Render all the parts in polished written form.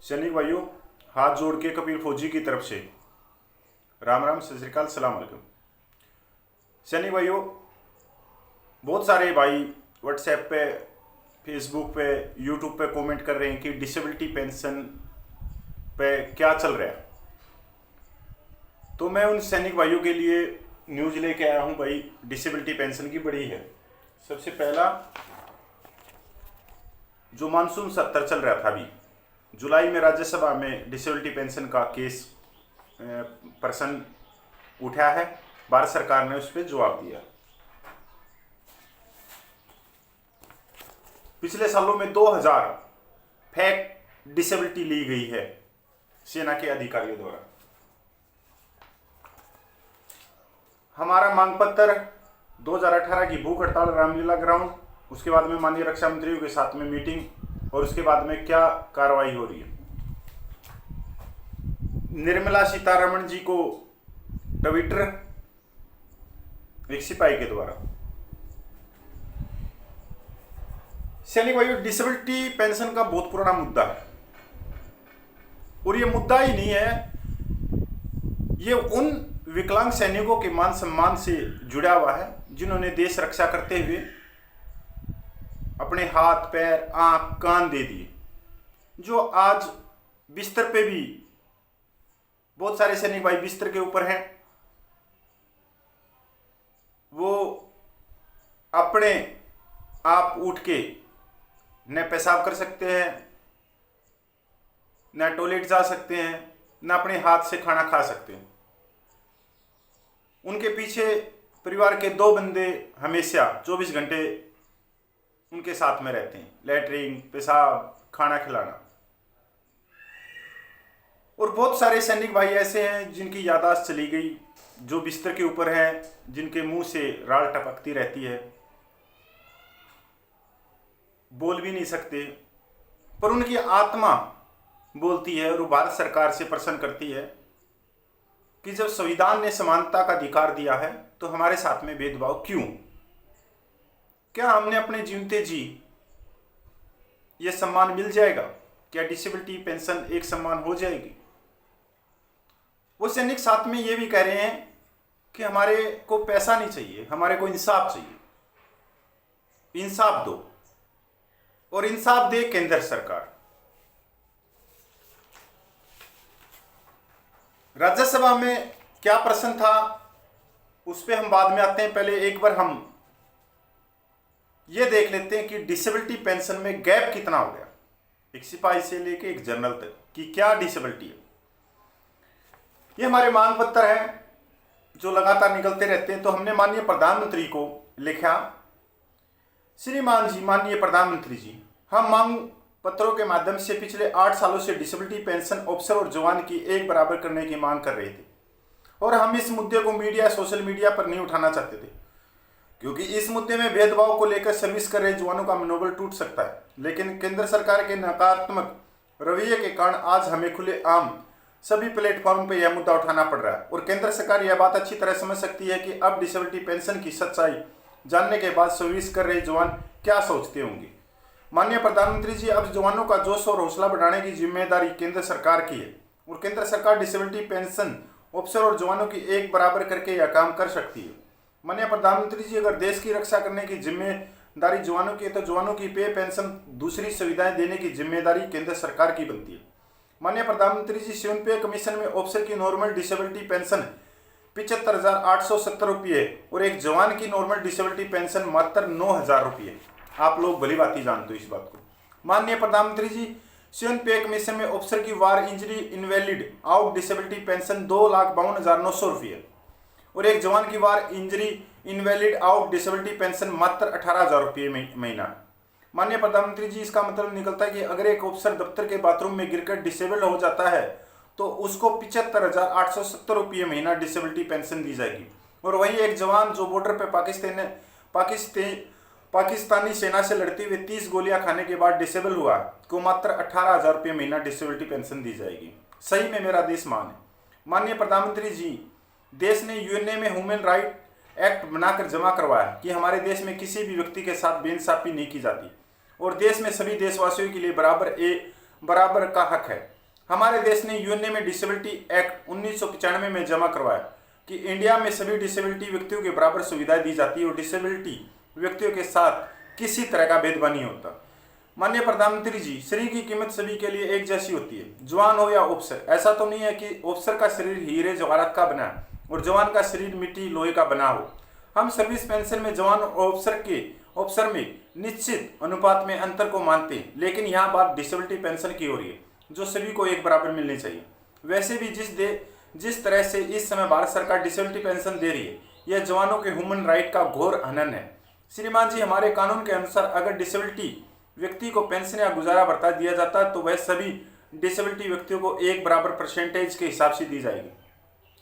सैनिक भाइयों, हाथ जोड़ के कपिल फौजी की तरफ से राम राम, सत श्री अकाल, सलाम अलैकुम। सैनिक भाइयों, बहुत सारे भाई व्हाट्सएप पे, फेसबुक पे, यूट्यूब पे कमेंट कर रहे हैं कि डिसेबिलिटी पेंशन पे क्या चल रहा है। तो मैं उन सैनिक भाइयों के लिए न्यूज़ लेके आया हूं भाई। डिसेबिलिटी पेंशन की बड़ी है। सबसे पहला, जो मानसून सत्र चल रहा था अभी जुलाई में, राज्यसभा में डिसेबिलिटी पेंशन का केस प्रश्न उठा है। भारत सरकार ने उस पर जवाब दिया। पिछले सालों में 2000 फेक डिसेबिलिटी ली गई है सेना के अधिकारियों द्वारा। हमारा मांग पत्र 2018 की भूख हड़ताल रामलीला ग्राउंड, उसके बाद में माननीय रक्षा मंत्रियों के साथ में मीटिंग, और उसके बाद में क्या कार्रवाई हो रही है। निर्मला सीतारमण जी को ट्विटर एक सिपाही के द्वारा। सैनिक भाइयों, डिसेबिलिटी पेंशन का बहुत पुराना मुद्दा है, और ये मुद्दा ही नहीं है, ये उन विकलांग सैनिकों के मान सम्मान से जुड़ा हुआ है जिन्होंने देश रक्षा करते हुए अपने हाथ, पैर, आंख, कान दे दिए। जो आज बिस्तर पे भी, बहुत सारे सैनिक भाई बिस्तर के ऊपर हैं, वो अपने आप उठ के न पेशाब कर सकते हैं, न टॉयलेट जा सकते हैं, न अपने हाथ से खाना खा सकते हैं। उनके पीछे परिवार के 2 बंदे हमेशा 24 घंटे उनके साथ में रहते हैं, लैट्रिन, पेशाब, खाना खिलाना। और बहुत सारे सैनिक भाई ऐसे हैं जिनकी याददाश्त चली गई, जो बिस्तर के ऊपर हैं, जिनके मुंह से राल टपकती रहती है, बोल भी नहीं सकते, पर उनकी आत्मा बोलती है और वो भारत सरकार से प्रश्न करती है कि जब संविधान ने समानता का अधिकार दिया है तो हमारे साथ में भेदभाव क्यों? क्या हमने अपने जीवते जी ये सम्मान मिल जाएगा? क्या डिसेबिलिटी पेंशन एक सम्मान हो जाएगी? वो सैनिक साथ में ये भी कह रहे हैं कि हमारे को पैसा नहीं चाहिए, हमारे को इंसाफ चाहिए। इंसाफ दो, और इंसाफ दे केंद्र सरकार। राज्यसभा में क्या प्रश्न था उस पर हम बाद में आते हैं। पहले एक बार हम ये देख लेते हैं कि डिसेबिलिटी पेंशन में गैप कितना हो गया, एक सिपाही से लेके एक जनरल तक की क्या डिसेबिलिटी है। ये हमारे मांग पत्र हैं जो लगातार निकलते रहते हैं। तो हमने माननीय प्रधानमंत्री को लिखा, श्रीमान जी, माननीय प्रधानमंत्री जी, हम मांग पत्रों के माध्यम से पिछले 8 सालों से डिसेबिलिटी पेंशन ऑफिसर और जवान की एक बराबर करने की मांग कर रहे थे, और हम इस मुद्दे को मीडिया, सोशल मीडिया पर नहीं उठाना चाहते थे, क्योंकि इस मुद्दे में भेदभाव को लेकर सर्विस कर रहे जवानों का मनोबल टूट सकता है। लेकिन केंद्र सरकार के नकारात्मक रवैये के कारण आज हमें खुले आम सभी प्लेटफॉर्म पर यह मुद्दा उठाना पड़ रहा है, और केंद्र सरकार यह बात अच्छी तरह समझ सकती है कि अब डिसेबिलिटी पेंशन की सच्चाई जानने के बाद सर्विस कर रहे जवान क्या सोचते होंगे। माननीय प्रधानमंत्री जी, अब जवानों का जोश और हौसला बढ़ाने की जिम्मेदारी केंद्र सरकार की है, और केंद्र सरकार डिसेबिलिटी पेंशन ऑफिसर और जवानों की एक बराबर करके यह काम कर सकती है। माननीय प्रधानमंत्री जी, अगर देश की रक्षा करने की जिम्मेदारी जवानों की है तो जवानों की पे, पेंशन, दूसरी सुविधाएं देने की जिम्मेदारी केंद्र सरकार की बनती है। माननीय प्रधानमंत्री जी, 7 पे कमीशन में ऑफिसर की नॉर्मल डिसेबिलिटी पेंशन 75,870 रुपये, और एक जवान की नॉर्मल डिसेबिलिटी पेंशन मात्र 9,000 रुपये। आप लोग भली बात ही जानते हो इस बात को। माननीय प्रधानमंत्री जी, 7 पे कमीशन में ऑफिसर की war injury invalid out disability pension 2,52,900 रुपये, और एक जवान की war injury invalid out disability pension मात्र 18,000 रुपये महीना। माननीय प्रधानमंत्री जी, इसका मतलब निकलता है कि अगर एक ऑफिसर दफ्तर के बाथरूम में गिरकर डिसेबल्ड हो जाता है तो उसको 75,870 रुपये महीना डिसेबिलिटी पेंशन दी जाएगी, और वहीं एक जवान जो बॉर्डर पर पाकिस्तानी सेना से लड़ते हुए 30 गोलियां खाने के बाद डिसेबल हुआ को मात्र 18,000 रुपये महीना डिसेबिलिटी पेंशन दी जाएगी। सही में मेरा देश मान है। माननीय प्रधानमंत्री जी, देश ने यूएनए में ह्यूमन राइट एक्ट बनाकर जमा करवाया कि हमारे देश में किसी भी व्यक्ति के साथ बेइंसाफी नहीं की जाती, और देश में सभी देशवासियों के लिए बराबर का हक है। हमारे देश ने यूएनए में डिसेबिलिटी एक्ट 1995 में जमा करवाया कि इंडिया में सभी डिसेबिलिटी व्यक्तियों के बराबर सुविधाएं दी जाती है और डिसेबिलिटी व्यक्तियों के साथ किसी तरह का भेदभाव नहीं होता। माननीय प्रधानमंत्री जी, शरीर की कीमत सभी के लिए एक जैसी होती है, जवान हो या ऑफिसर। ऐसा तो नहीं है कि ऑफिसर का शरीर हीरे जवाहरात का बना है और जवान का शरीर मिट्टी लोहे का बना हो। हम सर्विस पेंशन में जवान और ऑफिसर में निश्चित अनुपात में अंतर को मानते हैं, लेकिन यहाँ बात डिसेबिलिटी पेंशन की हो रही है जो सभी को एक बराबर मिलनी चाहिए। वैसे भी जिस तरह से इस समय भारत सरकार डिसेबिलिटी पेंशन दे रही है, यह जवानों के ह्यूमन राइट का घोर हनन है। श्रीमान जी, हमारे कानून के अनुसार अगर डिसेबिलिटी व्यक्ति को पेंशन या गुजारा भत्ता दिया जाता है तो वह सभी डिसेबिलिटी व्यक्तियों को एक बराबर परसेंटेज के हिसाब से दी जाएगी।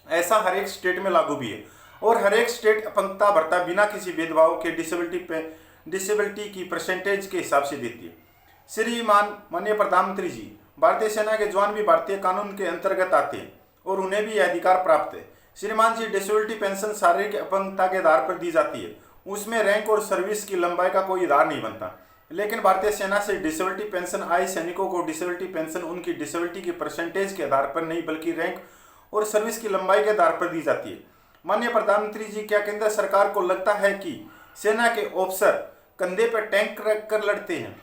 ऐसा हर एक स्टेट में लागू भी है और हर एक स्टेट अपंगता भत्ता बिना किसी भेदभाव के डिसेबिलिटी की परसेंटेज के हिसाब से देती है। श्रीमान माननीय प्रधानमंत्री जी, भारतीय सेना के जवान भी भारतीय कानून के अंतर्गत आते हैं और उन्हें भी यह अधिकार प्राप्त है। श्रीमान जी, डिसेबिलिटी पेंशन शारीरिक अपंगता के आधार पर दी जाती है, उसमें रैंक और सर्विस की लंबाई का कोई आधार नहीं बनता। लेकिन भारतीय सेना से डिसेबिलिटी पेंशन आए सैनिकों को डिसेबिलिटी पेंशन उनकी डिसेबिलिटी की परसेंटेज के आधार पर नहीं बल्कि रैंक और सर्विस की लंबाई के आधार पर दी जाती है। माननीय प्रधानमंत्री जी, क्या केंद्र सरकार को लगता है कि सेना के ऑफिसर कंधे पर टैंक रख कर लड़ते हैं?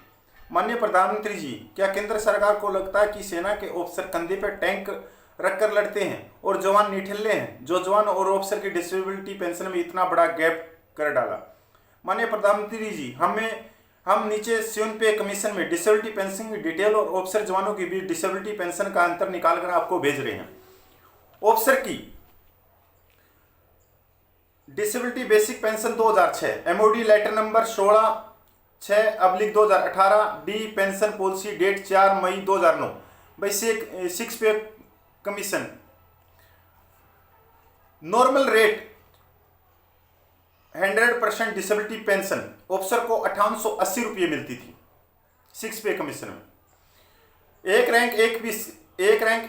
माननीय प्रधानमंत्री जी, क्या केंद्र सरकार को लगता है कि सेना के ऑफिसर कंधे पर टैंक रख कर लड़ते हैं और जवान निठल्ले हैं, जो जवान और ऑफिसर की डिसेबिलिटी पेंशन में इतना बड़ा गैप कर डाला? माननीय प्रधानमंत्री जी, हम नीचे सिवन पे कमीशन में डिसेबिलिटी पेंशन की डिटेल और ऑफिसर जवानों के बीच डिसेबिलिटी पेंशन का अंतर निकालकर आपको भेज रहे हैं। ऑफिसर की disability basic pension 2006, MOD letter number 16/6/2018, D pension policy date 4 मई 2009। भाई six pay commission normal rate 100% disability pension officer को 5880 रुपये मिलती थी 6 पे कमीशन में। एक रैंक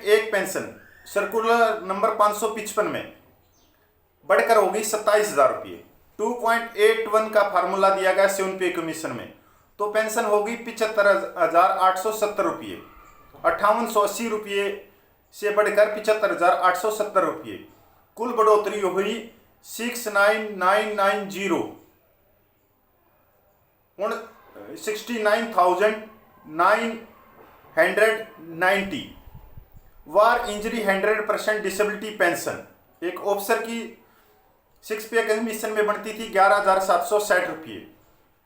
एक पेंशन सर्कुलर नंबर 555 में बढ़कर होगी 27,000 रुपये। 2.81 का फार्मूला दिया गया 7 पे कमीशन में, तो पेंशन होगी 75,870 रुपये। 5880 रुपये से बढ़कर 75,870 रुपये, कुल बढ़ोतरी हुई 69,990। वार इंजरी 100% डिसेबिलिटी पेंशन एक ऑफिसर की 6 पे कमीशन में बनती थी 11,760 रुपये।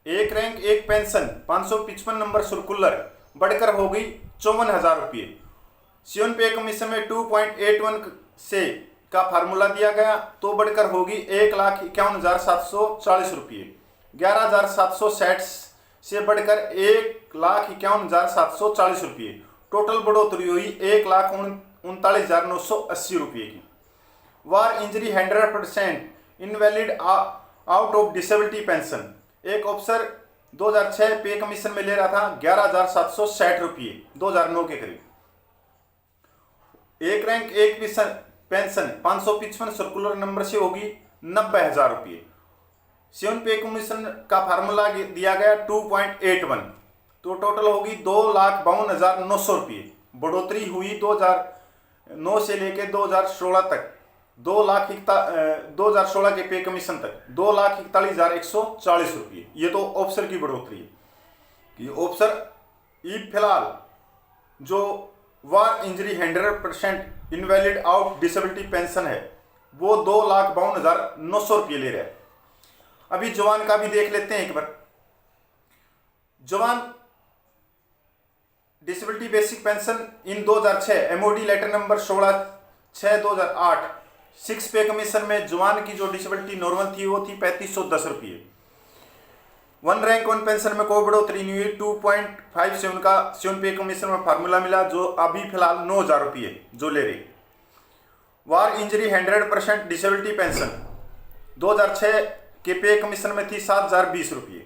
एक रैंक एक पेंशन 555 नंबर सर्कुलर बढ़कर हो गई 54,000 रुपये। 7 पे कमीशन में 2.81 से का फार्मूला दिया गया तो बढ़कर होगी 1,51,740 रुपये। 11,760 से बढ़कर 1,51,740 रुपये, टोटल बढ़ोतरी हुई 1,39,980 रुपये की। War injury 100% invalid out of disability pension एक ऑफिसर 2006 पे कमीशन में ले रहा था 11,760 रुपये 2009 के करीब। एक रैंक एक पेंशन 555 सर्कुलर नंबर से होगी 90,000 रुपये। 7 पे कमीशन का फार्मूला दिया गया 2.81, तो टोटल होगी 2,52,900 रुपये। बढ़ोतरी हुई 2009 से लेकर 2016 तक 2016 के पे कमीशन तक 2,41,140 रुपये। ये तो ऑफिसर की बढ़ोतरी है कि ऑफिसर फिलहाल जो war injury 100% invalid out disability pension है वो 2,52,900 रुपये ले रहा है। अभी जवान का भी देख लेते हैं एक बार। जवान डिसेबिलिटी बेसिक पेंशन इन 2006 एमओडी लेटर नंबर 16/6/2008 6 पे कमीशन में जवान की जो डिसेबिलिटी नॉर्मल थी वो थी 3,510 रुपये। 1 रैंक 1 पेंशन में कोई बढ़ोतरी नहीं हुई। 2.57 का 7 पे कमीशन में फार्मूला मिला जो अभी फिलहाल 9,000 रुपये जो ले रही। वार इंजरी 100% डिसेबिलिटी पेंशन 2006 के पे कमीशन में थी 7,020 रुपये।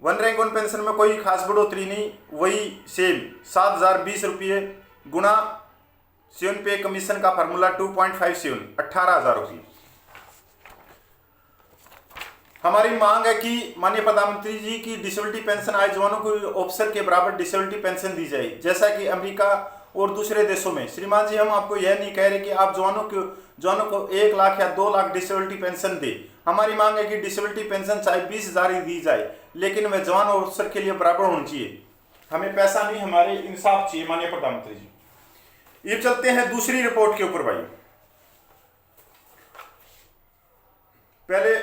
1 रैंक 1 पेंशन में कोई खास बढ़ोतरी नहीं, वही सेम 7,020 रुपये गुना 7 पे कमीशन का फार्मूला 2.57 18,000 रुपये। हमारी मांग है कि माननीय प्रधानमंत्री जी की डिसेबिलिटी पेंशन आए जवानों को ऑफिसर के बराबर डिसेबिलिटी पेंशन दी जाए, जैसा कि अमेरिका और दूसरे देशों में। श्रीमान जी, हम आपको यह नहीं कह रहे कि आप जवानों को 1 लाख या 2 लाख डिसेबिलिटी पेंशन दे। हमारी मांग है कि डिसेबिलिटी पेंशन चाहे 20,000 ही दी जाए, लेकिन वह जवान और अफसर के लिए बराबर होनी चाहिए। हमें पैसा नहीं, हमारे इंसाफ चाहिए माननीय प्रधानमंत्री जी। ये चलते हैं दूसरी रिपोर्ट के ऊपर भाई। पहले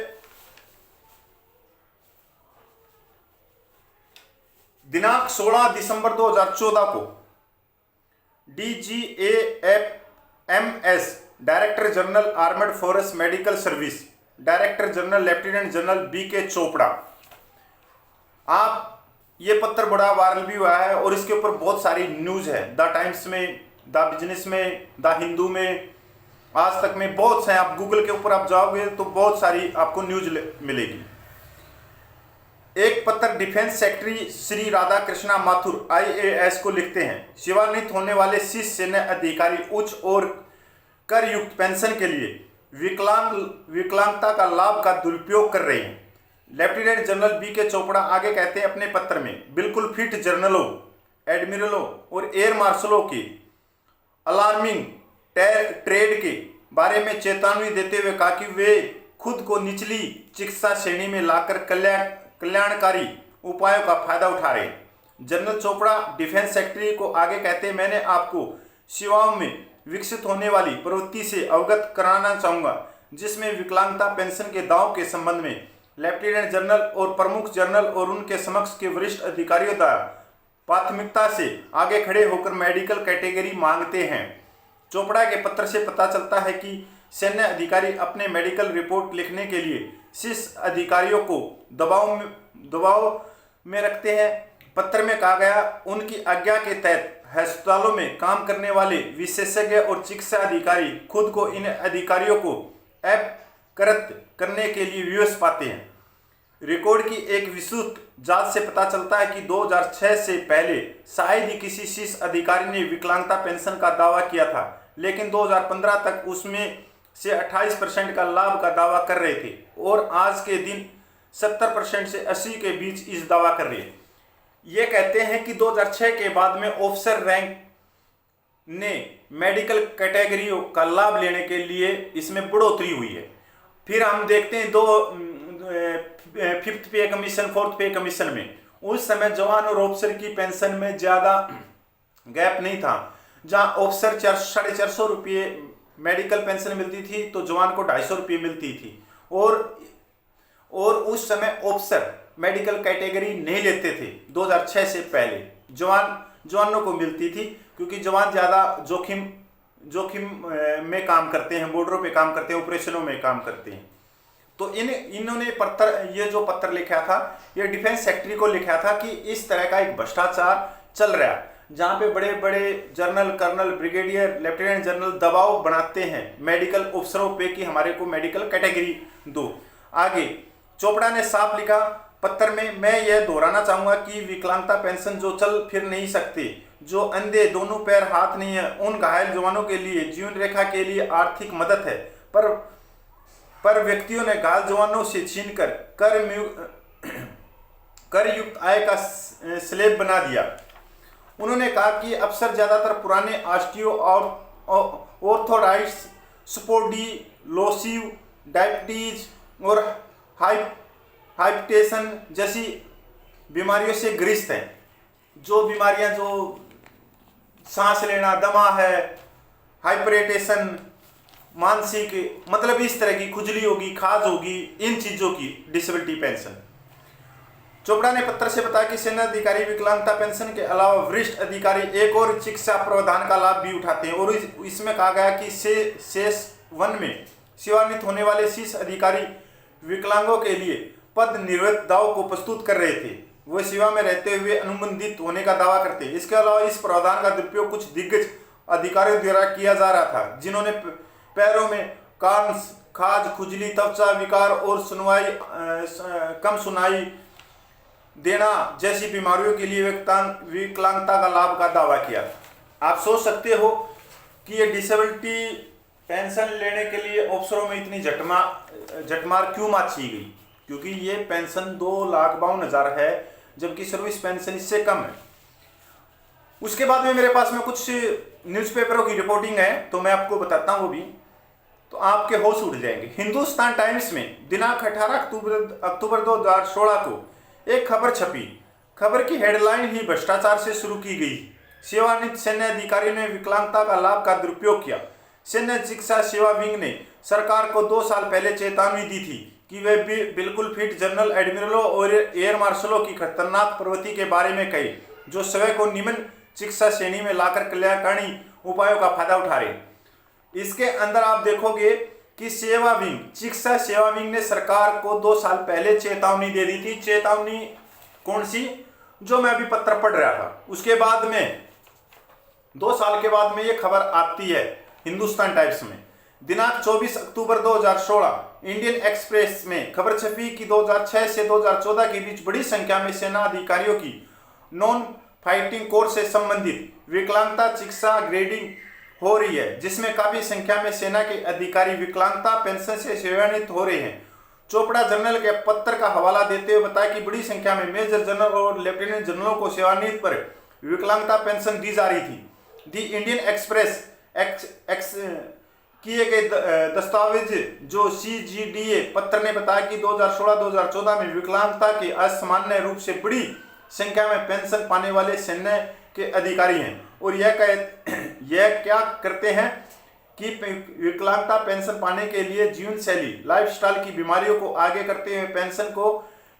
दिनांक 16 दिसंबर 2014 को DGAFMS director general armed force medical service, director general lieutenant general BK Chopra, आप ये पत्र बड़ा वायरल भी हुआ है और इसके ऊपर बहुत सारी न्यूज है। द टाइम्स में, द बिजनेस में, द हिंदू में, आज तक में, बहुत से। आप गूगल के ऊपर आप जाओगे तो बहुत सारी आपको न्यूज मिलेगी। एक पत्र defence secretary Shri Radha Krishna Mathur IAS को लिखते हैं, सेवानिवृत्त होने वाले शीर्ष सैन्य अधिकारी उच्च और कर युक्त पेंशन के लिए विकलांगता का लाभ का दुरुपयोग कर रहे हैं। लेफ्टिनेंट जनरल BK चोपड़ा आगे कहते हैं अपने पत्र में, बिल्कुल फिट जर्नलों, एडमिरलों और एयर मार्शलों की अलार्मिंग ट्रेड के बारे में चेतावनी देते हुए कहा कि वे खुद को निचली चिकित्सा श्रेणी में लाकर कल्याणकारी उपायों का फायदा उठा रहे हैं। जनरल चोपड़ा डिफेंस सेक्रेटरी को आगे कहते हैं, मैंने आपको सेवाओं में विकसित होने वाली प्रवृत्ति से अवगत कराना चाहूंगा, जिसमें विकलांगता पेंशन के दावों के संबंध में लेफ्टिनेंट जनरल और प्रमुख जनरल और उनके समक्ष के वरिष्ठ अधिकारियों द्वारा प्राथमिकता से आगे खड़े होकर मेडिकल कैटेगरी मांगते हैं। चोपड़ा के पत्र से पता चलता है कि सैन्य अधिकारी अपने मेडिकल रिपोर्ट लिखने के लिए शीर्ष अधिकारियों को दबाव में रखते हैं। पत्र में कहा गया, उनकी आज्ञा के तहत अस्पतालों में काम करने वाले विशेषज्ञ और चिकित्सा अधिकारी खुद को इन अधिकारियों को अपकृत करने के लिए विवश पाते हैं। रिकॉर्ड की एक विस्तृत जांच से पता चलता है कि 2006 से पहले शायद ही किसी शीर्ष अधिकारी ने विकलांगता पेंशन का दावा किया था, लेकिन 2015 तक उसमें से 28% का लाभ का दावा कर रहे थे और आज के दिन 70% से 80 के बीच इस दावा कर रहे हैं। ये कहते हैं कि 2006 के बाद में ऑफिसर रैंक ने मेडिकल कैटेगरियों का लाभ लेने के लिए इसमें बढ़ोतरी हुई है। फिर हम देखते हैं 5th पे कमीशन, 4th पे कमीशन में उस समय जवान और ऑफिसर की पेंशन में ज़्यादा गैप नहीं था। जहां ऑफिसर 450 रुपये मेडिकल पेंशन मिलती थी तो जवान को 250 रुपये मिलती थी। और उस समय ऑफिसर मेडिकल कैटेगरी नहीं लेते थे। 2006 से पहले जवानों को मिलती थी, क्योंकि जवान ज़्यादा जोखिम में काम करते हैं, बॉर्डरों पे काम करते हैं, ऑपरेशनों में काम करते हैं। तो इन्होंने ये जो पत्र लिखा था, ये डिफेंस सेक्रेटरी को लिखा था कि इस तरह का एक भ्रष्टाचार चल रहा है, जहाँ पे बड़े बड़े general, colonel, brigadier, lieutenant general दबाव बनाते हैं मेडिकल अफसरों पे कि हमारे को मेडिकल कैटेगरी दो। आगे चोपड़ा ने साफ लिखा पत्र में, मैं यह दोहराना चाहूँगा कि विकलांगता पेंशन जो चल फिर नहीं सकते, जो अंधे, दोनों पैर हाथ नहीं है, उन घायल जवानों के लिए जीवन रेखा के लिए आर्थिक मदद है, पर व्यक्तियों ने घायल जवानों से छीनकर कर युक्त आय का स्लेब बना दिया। उन्होंने कहा कि अफसर ज़्यादातर पुराने ऑस्टियो और ऑर्थोराइटिस, स्पोर्डिलोसिस, डायबिटीज और हाइपरटेंशन जैसी बीमारियों से ग्रस्त हैं। जो बीमारियां जो सांस लेना, दमा है, हाइपरटेंशन, मानसिक, मतलब इस तरह की खुजली होगी, खाज होगी, इन चीज़ों की डिसेबिलिटी पेंशन। चोपड़ा ने पत्र से बताया कि सेना अधिकारी विकलांगता पेंशन के अलावा वरिष्ठ अधिकारी एक और चिकित्सा प्रावधान का लाभ भी उठाते हैं। और इसमें कहा गया कि शेष 1 में सेवानिवृत्त होने वाले शीर्ष अधिकारी विकलांगों के लिए पद निर्वृत्त दाव को प्रस्तुत कर रहे थे। वे सेवा में रहते हुए अनुबंधित होने का दावा करते हैं। इसके अलावा इस प्रावधान का दुरुपयोग कुछ दिग्गज अधिकारियों द्वारा किया जा रहा था, जिन्होंने पैरों में कांस, खाज, खुजली, त्वचा विकार और कम सुनाई देना जैसी बीमारियों के लिए विकलांगता का लाभ का दावा किया। आप सोच सकते हो कि ये डिसेबिलिटी पेंशन लेने के लिए अफसरों में इतनी झटमार क्यों माची गई, क्योंकि ये पेंशन 2,52,000 है, जबकि सर्विस पेंशन इससे कम है। उसके बाद में मेरे पास में कुछ न्यूज़पेपरों की रिपोर्टिंग है, तो मैं आपको बताता हूँ वो भी, तो आपके होश उड़ जाएंगे। हिंदुस्तान टाइम्स में दिनांक 18 अक्टूबर 2016 को एक खबर छपी। खबर की हेडलाइन ही भ्रष्टाचार से शुरू की गई। सेवानिवृत्त सैन्य अधिकारी ने विकलांगता का लाभ का दुरुपयोग किया। सैन्य चिकित्सा सेवा विंग ने सरकार को 2 साल पहले चेतावनी दी थी कि वे बिल्कुल फिट जनरल एडमिरलों और एयर मार्शलों की खतरनाक प्रवृत्ति के बारे में कहे, जो स्वयं को निम्न चिकित्सा श्रेणी में लाकर कल्याणकारी उपायों का फायदा उठा रहे। इसके अंदर आप देखोगे कि सेवा विंग, चिकित्सा सेवा विंग ने सरकार को 2 साल पहले चेतावनी दे दी थी। चेतावनी कौन सी? जो मैं अभी पत्र पढ़ रहा था, उसके बाद में 2 साल के बाद में ये खबर आती है हिंदुस्तान टाइम्स में। दिनांक 24 अक्टूबर 2016 इंडियन एक्सप्रेस में खबर छपी कि 2006 से 2014 के बीच बड़ी संख्या में सेना अधिकारियों की नॉन फाइटिंग कोर्स से संबंधित विकलांगता चिकित्सा ग्रेडिंग हो रही है, जिसमें काफी संख्या में सेना के अधिकारी विकलांगता पेंशन से सेवानिवृत्त हो रहे हैं। चोपड़ा जनरल के पत्र का हवाला देते हुए बताया कि बड़ी संख्या में मेजर जनरल और लेफ्टिनेंट जनरलों को सेवानिवृत्त पर विकलांगता पेंशन दी जा रही थी। दी इंडियन एक्सप्रेस किए गए दस्तावेज जो CGDA पत्र ने बताया कि 2016-2014 में विकलांगता के असामान्य रूप से बड़ी संख्या में पेंशन पाने वाले सैन्य के अधिकारी हैं, और यह क्या करते हैं कि विकलांगता पेंशन पाने के लिए जीवन शैली लाइफस्टाइल की बीमारियों को आगे करते हुए पेंशन को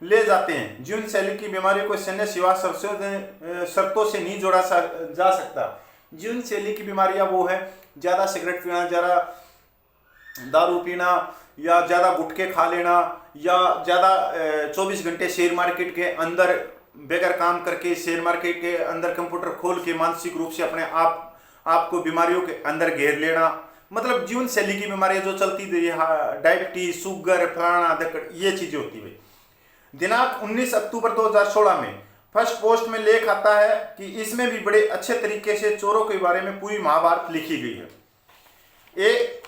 ले जाते हैं। जीवन शैली की बीमारियों को सैन्य सेवा शर्तों से नहीं जोड़ा जा सकता। जीवन शैली की बीमारियां वो है ज़्यादा सिगरेट पीना, ज़्यादा दारू पीना, या ज़्यादा गुटखे खा लेना, या ज़्यादा 24 घंटे शेयर मार्केट के अंदर बेगर काम करके शेयर मार्केट के अंदर कंप्यूटर खोल के मानसिक रूप से अपने आप को बीमारियों के अंदर घेर लेना। मतलब जीवन शैली की बीमारियां जो चलती थी, डायबिटीज, शुगर, फलाना धक्कड़, ये चीज़ें होती हुई। दिनांक 19 अक्टूबर 2016 में फर्स्ट पोस्ट में लेख आता है कि इसमें भी बड़े अच्छे तरीके से चोरों के बारे में पूरी महाभारत लिखी गई है।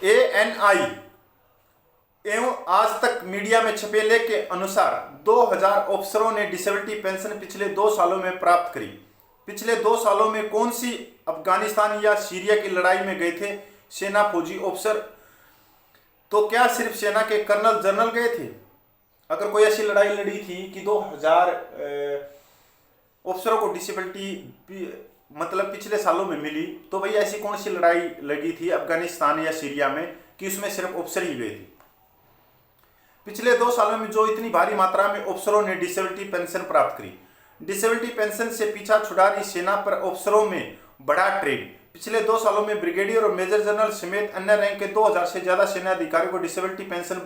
ANI एवं आज तक मीडिया में छपे लेख के अनुसार 2000 अफसरों ने डिसेबिलिटी पेंशन पिछले 2 सालों में प्राप्त करी। पिछले 2 सालों में कौन सी अफगानिस्तान या सीरिया की लड़ाई में गए थे सेना फौजी अफसर? तो क्या सिर्फ सेना के कर्नल जनरल गए थे? अगर कोई ऐसी लड़ाई लड़ी थी कि 2000 अफसरों को डिसेबिलिटी मतलब पिछले सालों में मिली, तो भाई ऐसी कौन सी लड़ाई लगी थी अफगानिस्तान या सीरिया में कि उसमें सिर्फ अफसर ही गए थे? पिछले 2 सालों में जो इतनी भारी मात्रा में अफसरों ने डिसेबिलिटी पेंशन प्राप्त करी। डिसेबिलिटी पेंशन से पीछा छुड़ा रही सेना पर अफसरों में बड़ा ट्रेंड। पिछले 2 सालों में ब्रिगेडियर और मेजर जनरल समेत अन्य रैंक के 2000 से ज्यादा सेना अधिकारियों को डिसेबिलिटी पेंशन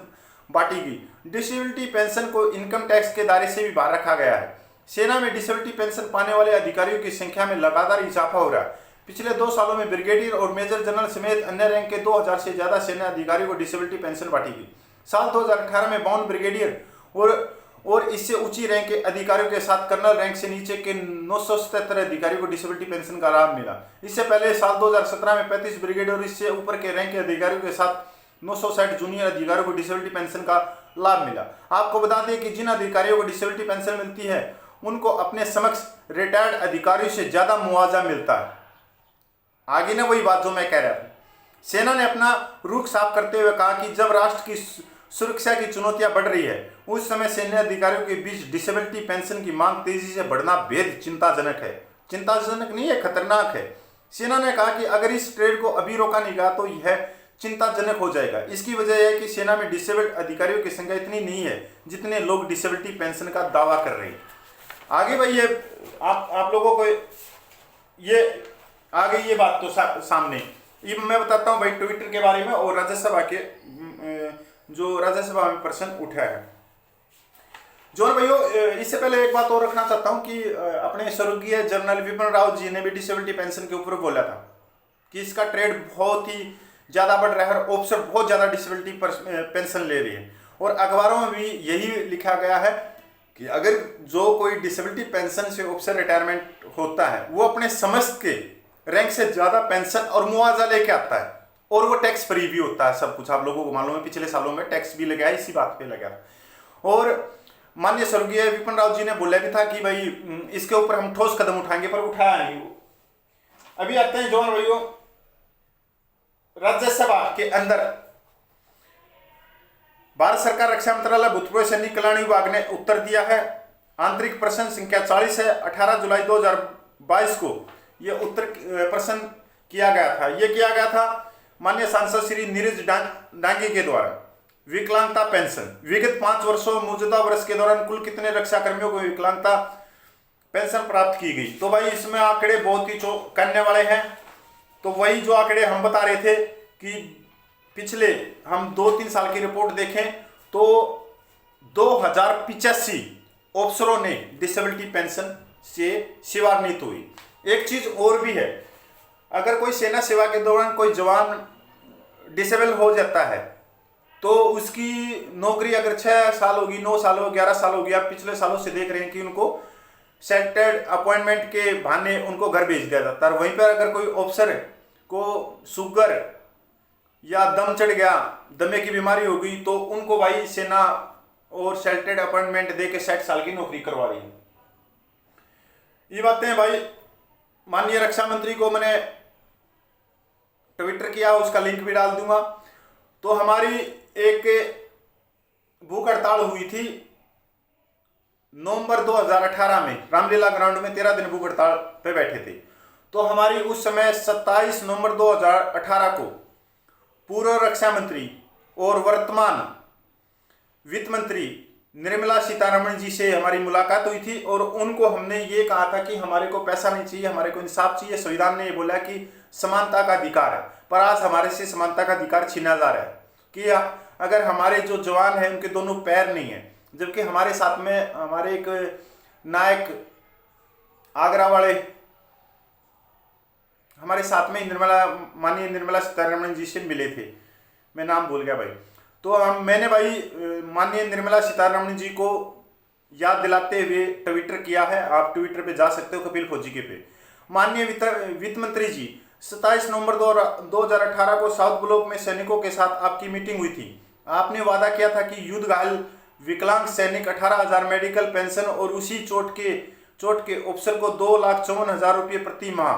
बांटी गई। डिसेबिलिटी पेंशन को इनकम टैक्स के दायरे से भी बाहर रखा गया है। सेना में डिसेबिलिटी पेंशन पाने वाले अधिकारियों की संख्या में लगातार इजाफा हो रहा है। पिछले 2 सालों में ब्रिगेडियर और मेजर जनरल समेत अन्य रैंक के 2000 से ज्यादा सेना अधिकारियों को डिसेबिलिटी पेंशन बांटी गई। साल 2018 में 52 ब्रिगेडियर और इससे ऊंची रैंक के अधिकारियों के साथ कर्नल रैंक से नीचे के 977 अधिकारियों को डिसेबिलिटी पेंशन का लाभ मिला। इससे पहले साल 2017 में 35 ब्रिगेडियर और इससे ऊपर के रैंक के अधिकारियों के साथ 960 जूनियर अधिकारियों को डिसेबिलिटी पेंशन का लाभ मिला। आपको बता दें कि जिन अधिकारियों को डिसेबिलिटी पेंशन मिलती है उनको अपने समक्ष रिटायर्ड अधिकारियों से ज्यादा मुआवजा मिलता है। आगे ना वही बात जो मैं कह रहा था। सेना ने अपना रुख साफ करते हुए कहा कि जब राष्ट्र की सुरक्षा की चुनौतियां बढ़ रही है, उस समय सैन्य अधिकारियों के बीच डिसेबिलिटी पेंशन की मांग तेजी से बढ़ना बेहद चिंताजनक है। चिंताजनक नहीं है, खतरनाक है। सेना ने कहा कि अगर इस ट्रेंड को अभी रोका नहीं गया तो यह चिंताजनक हो जाएगा। इसकी वजह यह है कि सेना में डिसेबल्ड अधिकारियों की संख्या इतनी नहीं है जितने लोग डिसेबिलिटी पेंशन का दावा कर रहे हैं। आगे भाई ये आप लोगों को ये आगे ये बात तो सामने ये मैं बताता हूँ भाई ट्विटर के बारे में और राज्यसभा के जो राज्यसभा में प्रश्न उठा है। जो भाइयों इससे पहले एक बात और रखना चाहता हूँ कि अपने स्वर्गीय जनरल विपिन रावत जी ने भी डिसेबिलिटी पेंशन के ऊपर बोला था कि इसका ट्रेंड बहुत ही ज़्यादा बढ़ रहा है और ऑफिसर बहुत ज़्यादा डिसेबिलिटी पेंशन ले रही है। और अखबारों में भी यही लिखा गया है कि अगर जो कोई डिसेबिलिटी पेंशन से ऑफिसर रिटायरमेंट होता है वो अपने समस्त के रैंक से ज़्यादा पेंशन और मुआवजा लेके आता है और वो टैक्स फ्री भी होता है। सब कुछ आप लोगों को मालूम है, पिछले सालों में टैक्स भी लगा है, इसी बात पे लगा। और माननीय स्वर्गीय विपिन रावत जी ने बोला भी था कि भाई इसके ऊपर हम ठोस कदम उठाएंगे, पर उठाया नहीं। अभी आते हैं जवान भाइयों, राज्यसभा के अंदर भारत सरकार रक्षा मंत्रालय भूतपूर्व सैनिक कल्याण विभाग ने उत्तर दिया है। आंतरिक प्रश्न संख्या 40 है। 18 जुलाई 2022 को यह उत्तर प्रश्न किया गया था। यह किया गया था माननीय सांसद श्री नीरज डांगी के द्वारा। विकलांगता पेंशन, विगत 5 वर्षों मौजूदा वर्ष के दौरान कुल कितने रक्षा कर्मियों को विकलांगता पेंशन प्राप्त की गई? तो भाई इसमें आंकड़े बहुत ही करने वाले हैं। तो वही जो आंकड़े हम बता रहे थे कि पिछले हम 2-3 साल की रिपोर्ट देखें तो 2085 ऑफिसरों ने डिसेबिलिटी पेंशन से सेवानिवृत्त हुई। एक चीज और भी है, अगर कोई सेना सेवा के दौरान कोई जवान डिसेबल हो जाता है तो उसकी नौकरी अगर 6 साल होगी, 9 साल हो, 11 साल होगी, आप पिछले सालों से देख रहे हैं कि उनको सेलेक्टेड अपॉइंटमेंट के बहाने उनको घर भेज दिया जाता है। वहीं पर अगर कोई ऑफिसर को शुगर या दम चढ़ गया, दमे की बीमारी हो गई, तो उनको भाई सेना और सेलेक्टेड अपॉइंटमेंट दे के 60 साल की नौकरी करवा रही है। ये बातें भाई माननीय रक्षा मंत्री को मैंने ट्विटर किया, उसका लिंक भी डाल दूंगा। तो हमारी एक भूख हड़ताल हुई थी नवंबर 2018 में, रामलीला ग्राउंड में 13 दिन भूख हड़ताल पे बैठे थे। तो हमारी उस समय 27 नवंबर 2018 को पूर्व रक्षा मंत्री और वर्तमान वित्त मंत्री निर्मला सीतारमण जी से हमारी मुलाकात हुई थी और उनको हमने ये कहा था कि हमारे को पैसा नहीं चाहिए, हमारे को इंसाफ चाहिए। संविधान ने ये बोला कि समानता का अधिकार है, पर आज हमारे से समानता का अधिकार छीना जा रहा है कि अगर हमारे जो जवान हैं उनके दोनों पैर नहीं है, जबकि हमारे साथ में हमारे एक नायक आगरा वाले हमारे साथ में माननीय निर्मला सीतारमण जी से मिले थे, मैं नाम भूल गया भाई। तो मैंने भाई माननीय निर्मला सीतारमण जी को याद दिलाते हुए ट्विटर किया है, आप ट्विटर पे जा सकते हो, कपिल फौजी के पे। माननीय वित्त मंत्री जी, 27 नवंबर 2018 को साउथ ब्लॉक में सैनिकों के साथ आपकी मीटिंग हुई थी। आपने वादा किया था कि युद्ध घायल विकलांग सैनिक 18,000 मेडिकल पेंशन और उसी चोट के अफसर को 2,54,000 रुपये प्रति माह।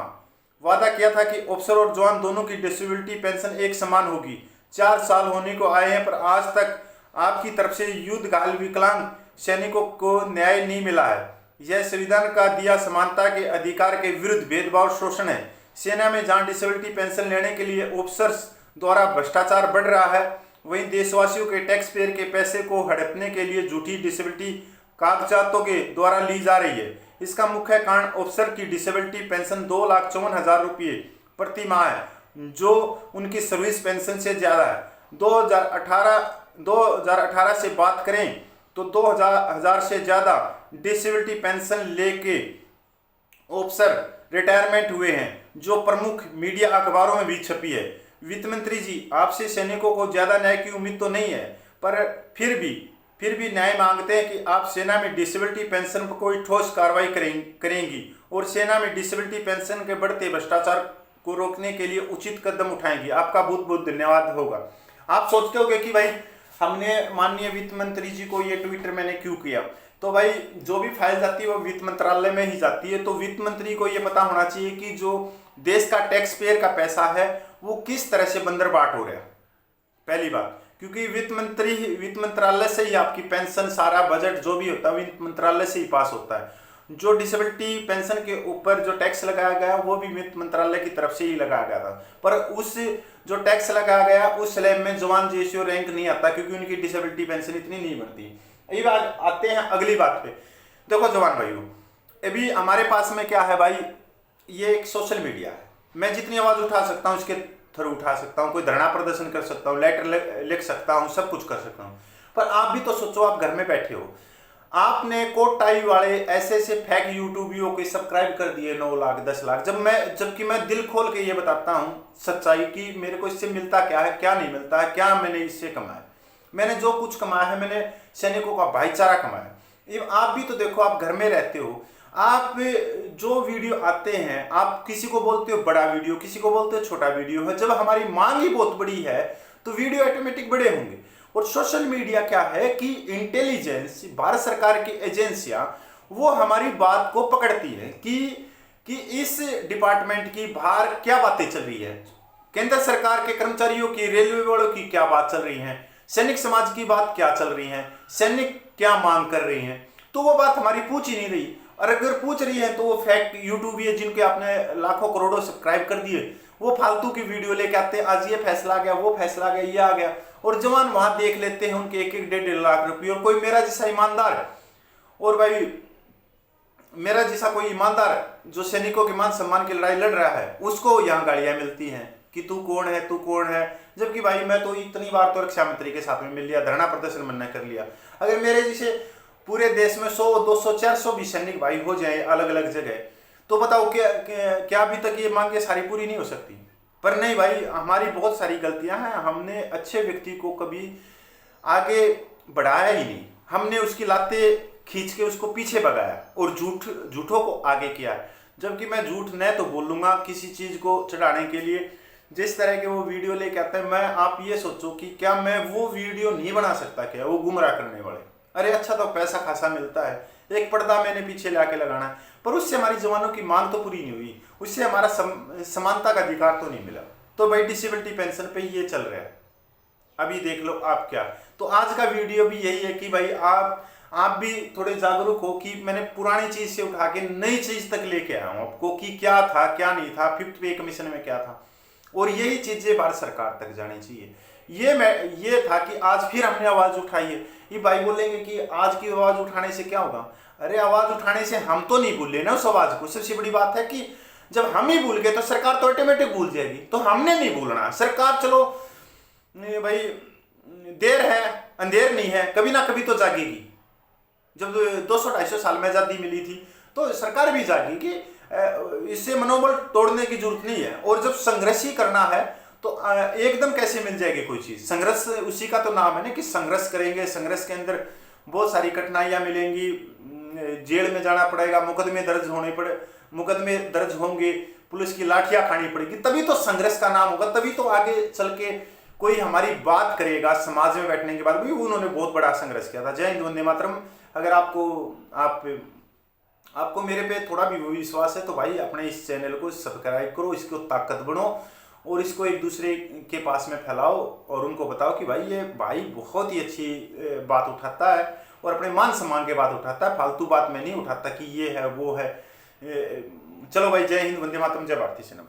वादा किया था कि अफसर और जवान दोनों की डिसेबिलिटी पेंशन एक समान होगी। 4 साल होने को आए हैं पर आज तक आपकी तरफ से युद्ध घायल विकलांग सैनिकों को न्याय नहीं मिला है। यह संविधान का दिया समानता के अधिकार के विरुद्ध भेदभाव शोषण है। सेना में जहां डिसेबिलिटी पेंशन लेने के लिए ऑफिसर्स द्वारा भ्रष्टाचार बढ़ रहा है, वहीं देशवासियों के टैक्स पेयर के पैसे को हड़पने के लिए झूठी डिसेबिलिटी कागजातों के द्वारा ली जा रही है। इसका मुख्य कारण ऑफिसर की डिसेबिलिटी पेंशन 2,54,000 रुपये प्रति माह है, जो उनकी सर्विस पेंशन से ज़्यादा है। 2018 से बात करें तो 2,000 से ज़्यादा डिसेबिलिटी पेंशन लेके ऑफिसर रिटायरमेंट हुए हैं, जो प्रमुख मीडिया अखबारों में भी छपी है। वित्त मंत्री जी, आपसे सैनिकों को ज़्यादा न्याय की उम्मीद तो नहीं है, पर फिर भी न्याय मांगते हैं कि आप सेना में डिसेबिलिटी पेंशन पर कोई ठोस कार्रवाई करेंगी और सेना में डिसेबिलिटी पेंशन के बढ़ते भ्रष्टाचार को रोकने के लिए उचित कदम उठाएंगी। आपका बहुत बहुत धन्यवाद होगा। आप सोचते होंगे कि भाई हमने माननीय वित्त मंत्री जी को ये ट्विटर मैंने क्यों किया, तो भाई जो भी फाइल जाती है वो वित्त मंत्रालय में ही जाती है। तो वित्त मंत्री को ये पता होना चाहिए कि जो देश का टैक्स पेयर का पैसा है वो किस तरह से बंदरबाट हो रहा है, पहली बात। क्योंकि वित्त मंत्रालय से ही आपकी पेंशन, सारा बजट जो भी होता है वित्त मंत्रालय से ही पास होता है। जो डिसेबिलिटी पेंशन के ऊपर जो टैक्स लगाया गया वो भी वित्त मंत्रालय की तरफ से ही लगाया गया था, पर उस जो टैक्स लगाया गया उस स्लैब में जवान जेसीओ रैंक नहीं आता, क्योंकि उनकी डिसेबिलिटी पेंशन इतनी नहीं बनती। ये बात आते हैं अगली बात पे। देखो जवान भाइयों, अभी हमारे पास में क्या है भाई, ये एक सोशल मीडिया है। मैं जितनी आवाज उठा सकता हूँ उसके थ्रू उठा सकता हूँ, कोई धरना प्रदर्शन कर सकता हूँ, लेटर लिख सकता हूँ, सब कुछ कर सकता हूँ। पर आप भी तो सोचो, आप घर में बैठे हो, आपने कोट टाई वाले ऐसे फेक यूट्यूबियों के सब्सक्राइब कर दिए 9 लाख 10 लाख, जबकि मैं दिल खोल के ये बताता हूँ सच्चाई कि मेरे को इससे मिलता क्या है, क्या नहीं मिलता है, क्या मैंने इससे कमाया। मैंने जो कुछ कमाया है मैंने सैनिकों का भाईचारा कमाया। आप भी तो देखो, आप घर में रहते हो, आप जो वीडियो आते हैं, आप किसी को बोलते हो बड़ा वीडियो, किसी को बोलते हो छोटा वीडियो है। जब हमारी मांग ही बहुत बड़ी है तो वीडियो ऑटोमेटिक बड़े होंगे। और सोशल मीडिया क्या है कि इंटेलिजेंस, भारत सरकार की एजेंसियां वो हमारी बात को पकड़ती है कि कि इस डिपार्टमेंट की बाहर क्या बातें चल रही है, केंद्र सरकार के कर्मचारियों की, रेलवे वालों की क्या बात चल रही है, सैनिक समाज की बात क्या चल रही है, सैनिक क्या मांग कर रही हैं, तो वो बात हमारी पूछ ही नहीं रही। और अगर पूछ रही है तो वो फैक्ट यूट्यूब है जिनके आपने लाखों करोड़ों सब्सक्राइब कर दिए, वो फालतू की वीडियो लेके आते हैं, आज ये फैसला आ गया, वो फैसला आ गया, ये आ गया, और जवान वहां देख लेते हैं उनके 1-1 डेढ़ लाख रुपये। और कोई मेरा जैसा ईमानदार है, और भाई मेरा जैसा कोई ईमानदार जो सैनिकों के मान सम्मान की लड़ाई लड़ रहा है, उसको यहाँ गालियां मिलती हैं कि तू कौन है, तू कौन है। जबकि भाई मैं तो इतनी बार तो रक्षा मंत्री के साथ में मिल लिया, धरना प्रदर्शन मैंने कर लिया। अगर मेरे जैसे पूरे देश में 100, 200, 400 भी सैनिक भाई हो जाए अलग अलग जगह, तो बताओ क्या अभी तक ये मांगे सारी पूरी नहीं हो सकती? पर नहीं भाई, हमारी बहुत सारी गलतियां हैं। हमने अच्छे व्यक्ति को कभी आगे बढ़ाया ही नहीं, हमने उसकी लातें खींच के उसको पीछे भगाया और झूठों को आगे किया। जबकि मैं झूठ न तो बोलूंगा किसी चीज को चढ़ाने के लिए, जिस तरह के वो वीडियो लेके आते हैं, मैं आप ये सोचो कि क्या मैं वो वीडियो नहीं बना सकता क्या, वो गुमराह करने वाले। अरे अच्छा तो पैसा खासा मिलता है, एक पर्दा मैंने पीछे लाके लगाना है, पर उससे हमारी जवानों की मांग तो पूरी नहीं हुई, उससे हमारा समानता का अधिकार तो नहीं मिला। तो भाई डिसेबिलिटी पेंशन पे ये चल रहा है, अभी देख लो आप क्या। तो आज का वीडियो भी यही है कि भाई आप भी थोड़े जागरूक हो कि मैंने पुरानी चीज से उठा के नई चीज तक लेके आया हूं आपको कि क्या था क्या नहीं था, 5th पे कमीशन में क्या था, और यही चीजें भारत सरकार तक जानी चाहिए। ये था कि आज फिर हमने आवाज उठाई है। ये भाई बोलेंगे कि आज की आवाज उठाने से क्या होगा? अरे आवाज उठाने से हम तो नहीं भूले ना उस आवाज को। सबसे बड़ी बात है कि जब हम ही भूल गए तो सरकार तो ऑटोमेटिक भूल जाएगी, तो हमने नहीं भूलना। सरकार चलो भाई देर है अंधेर नहीं है, कभी ना कभी तो जागेगी। जब 200-250 साल में आजादी मिली थी तो सरकार भी जागी कि इससे मनोबल तोड़ने की जरूरत नहीं है, और जब संघर्ष ही करना है तो एकदम कैसे मिल जाएगी कोई चीज। संघर्ष उसी का तो नाम है ना कि संघर्ष करेंगे, संघर्ष के अंदर बहुत सारी कठिनाइयां मिलेंगी, जेल में जाना पड़ेगा, मुकदमे दर्ज होंगे, पुलिस की लाठियां खानी पड़ेगी, तभी तो संघर्ष का नाम होगा, तभी तो आगे चल के कोई हमारी बात करेगा। समाज में बैठने के बाद भी उन्होंने बहुत बड़ा संघर्ष किया था। जय हिंद, वंदे मातरम। अगर आपको मेरे पे थोड़ा भी विश्वास है तो भाई अपने इस चैनल को सब्सक्राइब करो, इसको ताकत बनो और इसको एक दूसरे के पास में फैलाओ और उनको बताओ कि भाई ये भाई बहुत ही अच्छी बात उठाता है और अपने मान सम्मान के बात उठाता है, फालतू बात में नहीं उठाता कि ये है वो है। चलो भाई, जय हिंद, वंदे मातरम, जय भारतीय सेना।